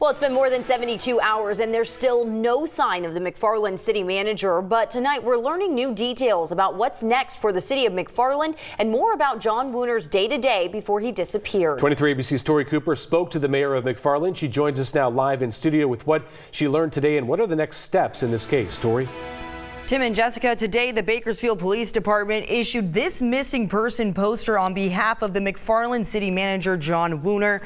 Well, it's been more than 72 hours and there's still no sign of the McFarland city manager. But tonight we're learning new details about what's next for the city of McFarland and more about John Wooner's day-to-day before he disappeared. 23 ABC's Tori Cooper spoke to the mayor of McFarland. She joins us now live in studio with what she learned today and what are the next steps in this case. Tori? Tim and Jessica, today the Bakersfield Police Department issued this missing person poster on behalf of the McFarland city manager, John Wooner.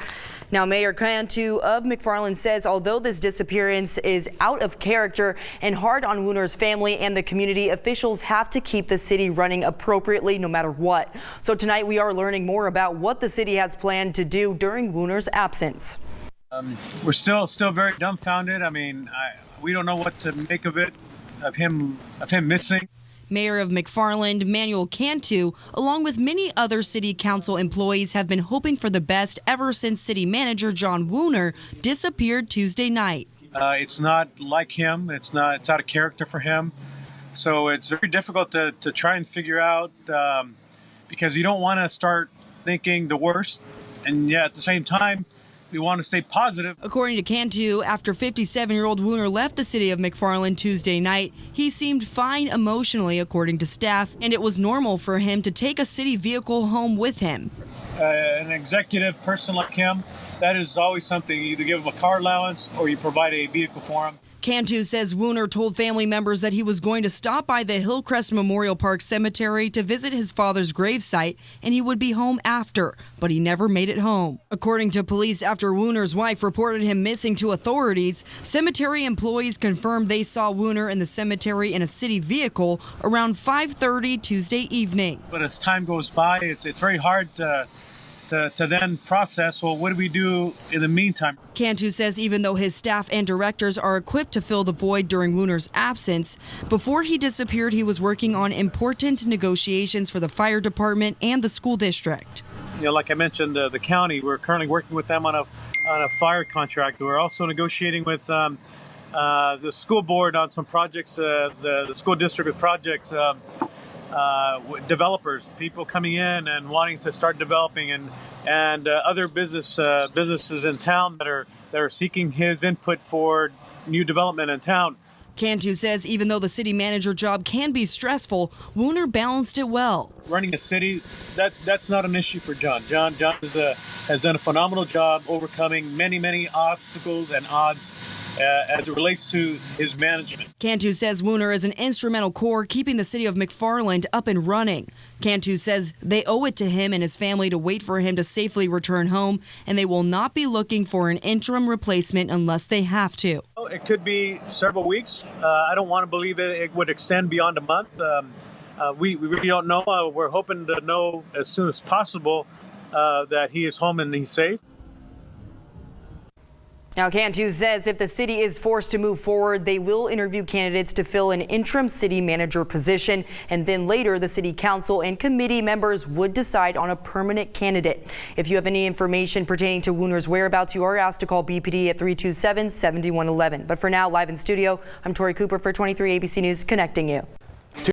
Now, Mayor Cantu of McFarland says although this disappearance is out of character and hard on Wooner's family and the community, officials have to keep the city running appropriately no matter what. So tonight we are learning more about what the city has planned to do during Wooner's absence. We're still very dumbfounded. I mean, we don't know what to make of it, of him missing. Mayor of McFarland, Manuel Cantu, along with many other city council employees, have been hoping for the best ever since city manager John Wooner disappeared Tuesday night. It's not like him. It's out of character for him. So it's very difficult to try and figure out because you don't want to start thinking the worst. And yet at the same time, we want to stay positive. According to Cantu, after 57-year-old Wooner left the city of McFarland Tuesday night, he seemed fine emotionally, according to staff, and it was normal for him to take a city vehicle home with him. An executive person like him, that is always something. You either give him a car allowance or you provide a vehicle for him. Cantu says Wooner told family members that he was going to stop by the Hillcrest Memorial Park Cemetery to visit his father's gravesite and he would be home after, but he never made it home. According to police, after Wooner's wife reported him missing to authorities, cemetery employees confirmed they saw Wooner in the cemetery in a city vehicle around 5:30 Tuesday evening. But as time goes by, it's very hard to then process, well, what do we do in the meantime? Cantu says even though his staff and directors are equipped to fill the void during Wooner's absence, before he disappeared, he was working on important negotiations for the fire department and the school district. You know, like I mentioned, the county, we're currently working with them on a fire contract. We're also negotiating with the school board on some projects, the school district with projects. Developers, people coming in and wanting to start developing, and other businesses in town that are seeking his input for new development in town. Cantu says even though the city manager job can be stressful, Wooner balanced it well. Running a city, that's not an issue for John. John has done a phenomenal job overcoming many obstacles and odds as it relates to his management. Cantu says Wooner is an instrumental core keeping the city of McFarland up and running. Cantu says they owe it to him and his family to wait for him to safely return home, and they will not be looking for an interim replacement unless they have to. It could be several weeks. I don't want to believe it would extend beyond a month. We really don't know. We're hoping to know as soon as possible that he is home and he's safe. Now, Cantu says if the city is forced to move forward, they will interview candidates to fill an interim city manager position, and then later the city council and committee members would decide on a permanent candidate. If you have any information pertaining to Wooner's whereabouts, you are asked to call BPD at 327-7111. But for now, live in studio, I'm Tori Cooper for 23 ABC News, connecting you.